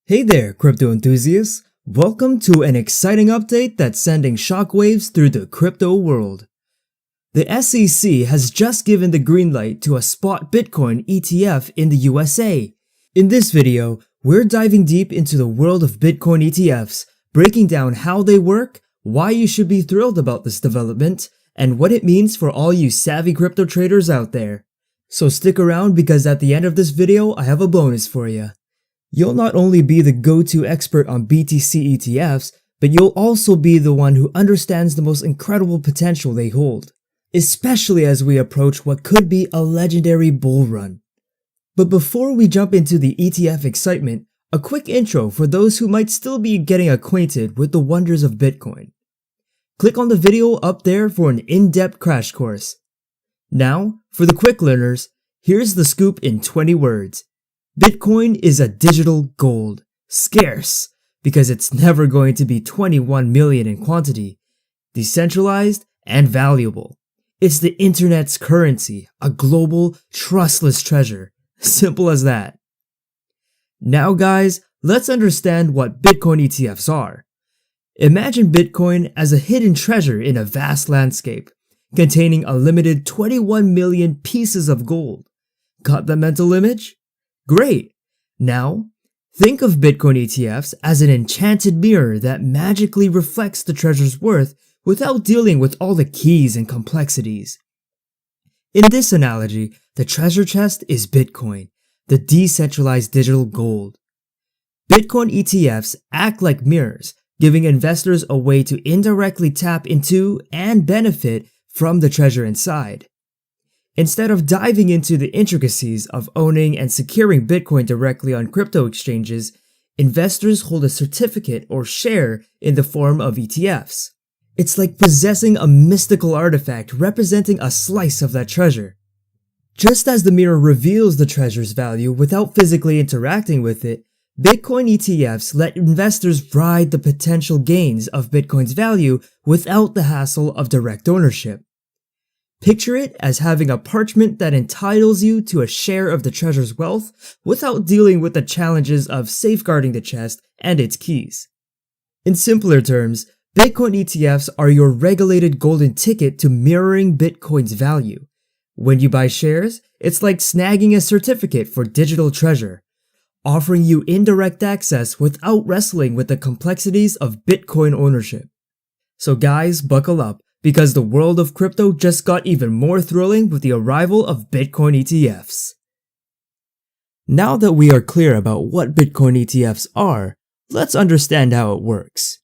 Hey there, crypto enthusiasts! Welcome to an exciting update that's sending shockwaves through the crypto world. The SEC has just given the green light to a spot Bitcoin ETF in the USA. In this video, we're diving deep into the world of Bitcoin ETFs, breaking down how they work, why you should be thrilled about this development, and what it means for all you savvy crypto traders out there. So stick around because at the end of this video, I have a bonus for you. You'll not only be the go-to expert on BTC ETFs, but you'll also be the one who understands the most incredible potential they hold, especially as we approach what could be a legendary bull run. But before we jump into the ETF excitement, a quick intro for those who might still be getting acquainted with the wonders of Bitcoin. Click on the video up there for an in-depth crash course. Now, for the quick learners, here's the scoop in 20 words. Bitcoin is a digital gold, scarce, because it's never going to be 21 million in quantity, decentralized, and valuable. It's the internet's currency, a global, trustless treasure. Simple as that. Now guys, let's understand what Bitcoin ETFs are. Imagine Bitcoin as a hidden treasure in a vast landscape, containing a limited 21 million pieces of gold. Got the mental image? Great! Now, think of Bitcoin ETFs as an enchanted mirror that magically reflects the treasure's worth without dealing with all the keys and complexities. In this analogy, the treasure chest is Bitcoin, the decentralized digital gold. Bitcoin ETFs act like mirrors, giving investors a way to indirectly tap into and benefit from the treasure inside. Instead of diving into the intricacies of owning and securing Bitcoin directly on crypto exchanges, investors hold a certificate or share in the form of ETFs. It's like possessing a mystical artifact representing a slice of that treasure. Just as the mirror reveals the treasure's value without physically interacting with it, Bitcoin ETFs let investors ride the potential gains of Bitcoin's value without the hassle of direct ownership. Picture it as having a parchment that entitles you to a share of the treasure's wealth without dealing with the challenges of safeguarding the chest and its keys. In simpler terms, Bitcoin ETFs are your regulated golden ticket to mirroring Bitcoin's value. When you buy shares, it's like snagging a certificate for digital treasure, offering you indirect access without wrestling with the complexities of Bitcoin ownership. So guys, buckle up, because the world of crypto just got even more thrilling with the arrival of Bitcoin ETFs. Now that we are clear about what Bitcoin ETFs are, let's understand how it works.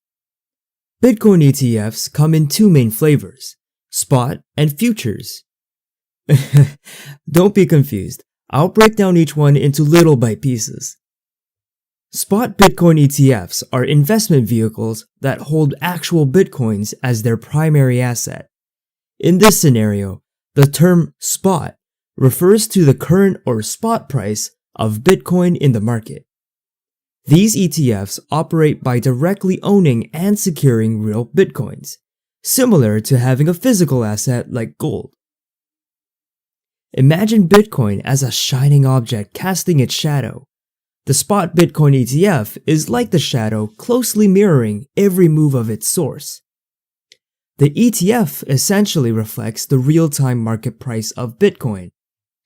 Bitcoin ETFs come in two main flavors, spot and futures. Don't be confused, I'll break down each one into little bite pieces. Spot Bitcoin ETFs are investment vehicles that hold actual Bitcoins as their primary asset. In this scenario, the term spot refers to the current or spot price of Bitcoin in the market. These ETFs operate by directly owning and securing real Bitcoins, similar to having a physical asset like gold. Imagine Bitcoin as a shining object casting its shadow. The spot Bitcoin ETF is like the shadow, closely mirroring every move of its source. The ETF essentially reflects the real-time market price of Bitcoin.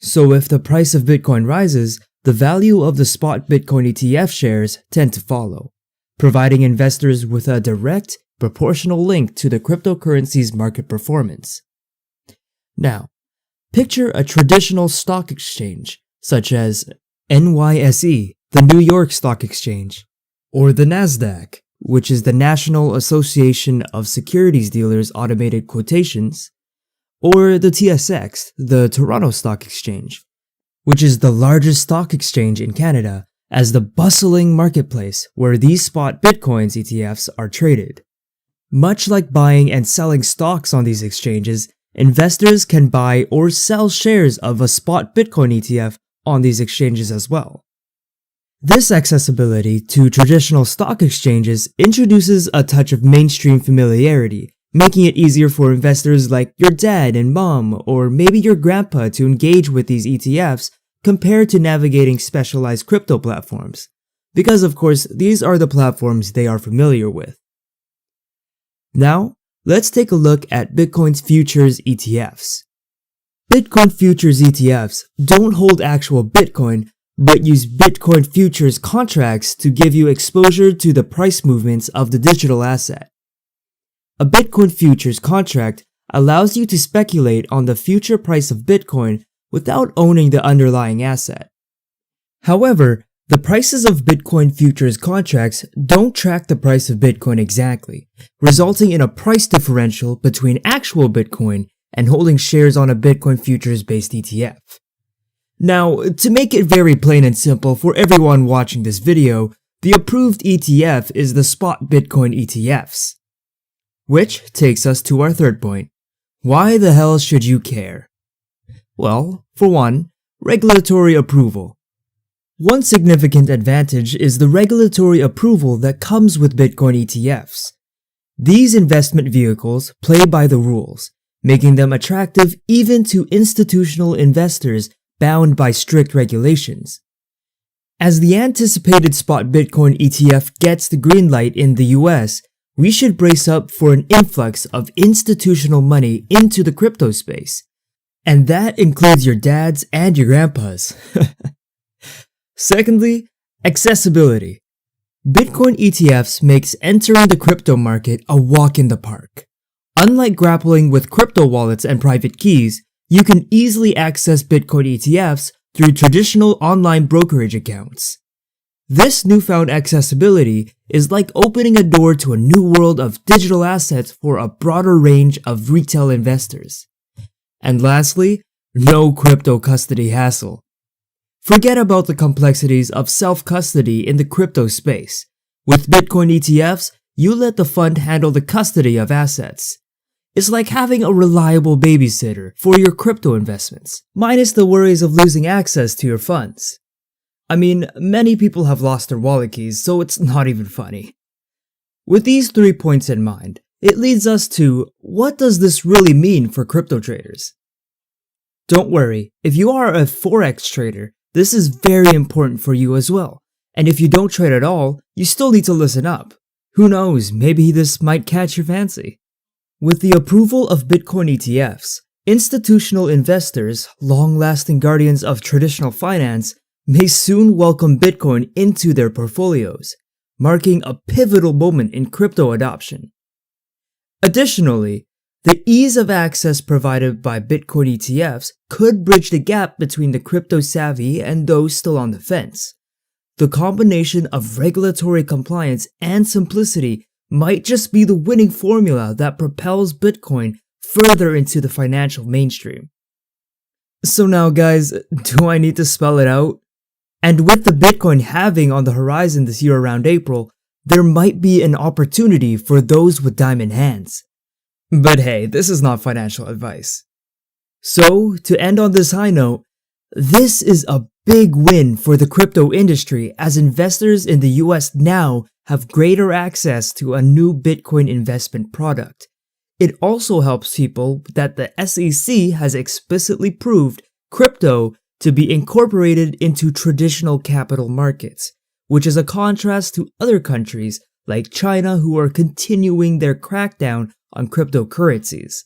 So if the price of Bitcoin rises, the value of the spot Bitcoin ETF shares tend to follow, providing investors with a direct, proportional link to the cryptocurrency's market performance. Now, picture a traditional stock exchange, such as NYSE, the New York Stock Exchange, or the NASDAQ, which is the National Association of Securities Dealers Automated Quotations, or the TSX, the Toronto Stock Exchange, which is the largest stock exchange in Canada, as the bustling marketplace where these spot Bitcoins ETFs are traded. Much like buying and selling stocks on these exchanges, investors can buy or sell shares of a spot Bitcoin ETF on these exchanges as well. This accessibility to traditional stock exchanges introduces a touch of mainstream familiarity, making it easier for investors like your dad and mom, or maybe your grandpa to engage with these ETFs compared to navigating specialized crypto platforms. because of course these are the platforms they are familiar with. Now, let's take a look at Bitcoin's futures ETFs. Bitcoin futures ETFs don't hold actual Bitcoin, but use Bitcoin futures contracts to give you exposure to the price movements of the digital asset. A Bitcoin futures contract allows you to speculate on the future price of Bitcoin without owning the underlying asset. However, the prices of Bitcoin futures contracts don't track the price of Bitcoin exactly, resulting in a price differential between actual Bitcoin and holding shares on a Bitcoin futures-based ETF. Now, to make it very plain and simple for everyone watching this video, the approved ETF is the spot Bitcoin ETFs. Which takes us to our third point. Why the hell should you care? Well, for one, regulatory approval. One significant advantage is the regulatory approval that comes with Bitcoin ETFs. These investment vehicles play by the rules, making them attractive even to institutional investors bound by strict regulations. As the anticipated spot Bitcoin ETF gets the green light in the US, we should brace up for an influx of institutional money into the crypto space. And that includes your dads and your grandpas. Secondly, accessibility. Bitcoin ETFs makes entering the crypto market a walk in the park. Unlike grappling with crypto wallets and private keys, you can easily access Bitcoin ETFs through traditional online brokerage accounts. This newfound accessibility is like opening a door to a new world of digital assets for a broader range of retail investors. And lastly, no crypto custody hassle. Forget about the complexities of self-custody in the crypto space. With Bitcoin ETFs, you let the fund handle the custody of assets. It's like having a reliable babysitter for your crypto investments, minus the worries of losing access to your funds. I mean, many people have lost their wallet keys, so it's not even funny. With these 3 points in mind, it leads us to, what does this really mean for crypto traders? Don't worry, if you are a Forex trader, this is very important for you as well. And if you don't trade at all, you still need to listen up. Who knows, maybe this might catch your fancy. With the approval of Bitcoin ETFs, institutional investors, long-lasting guardians of traditional finance, may soon welcome Bitcoin into their portfolios, marking a pivotal moment in crypto adoption. Additionally, the ease of access provided by Bitcoin ETFs could bridge the gap between the crypto-savvy and those still on the fence. The combination of regulatory compliance and simplicity might just be the winning formula that propels Bitcoin further into the financial mainstream. So now guys, do I need to spell it out? And with the Bitcoin halving on the horizon this year around April, there might be an opportunity for those with diamond hands. But hey, this is not financial advice. So, to end on this high note, this is a big win for the crypto industry as investors in the US now have greater access to a new Bitcoin investment product. It also helps people that the SEC has explicitly proved crypto to be incorporated into traditional capital markets, which is a contrast to other countries like China who are continuing their crackdown on cryptocurrencies.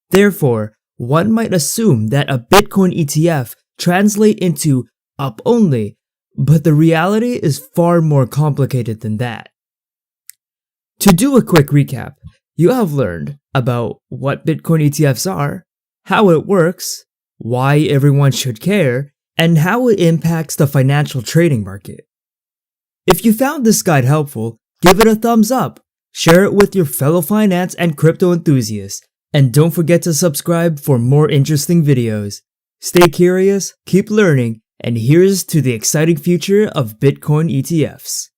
Therefore, one might assume that a Bitcoin ETF translates into up only, but the reality is far more complicated than that. To do a quick recap, you have learned about what Bitcoin ETFs are, how it works, why everyone should care, and how it impacts the financial trading market. If you found this guide helpful, give it a thumbs up, share it with your fellow finance and crypto enthusiasts, and don't forget to subscribe for more interesting videos. Stay curious, keep learning, and here's to the exciting future of Bitcoin ETFs.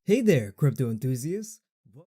Hey there, crypto enthusiasts!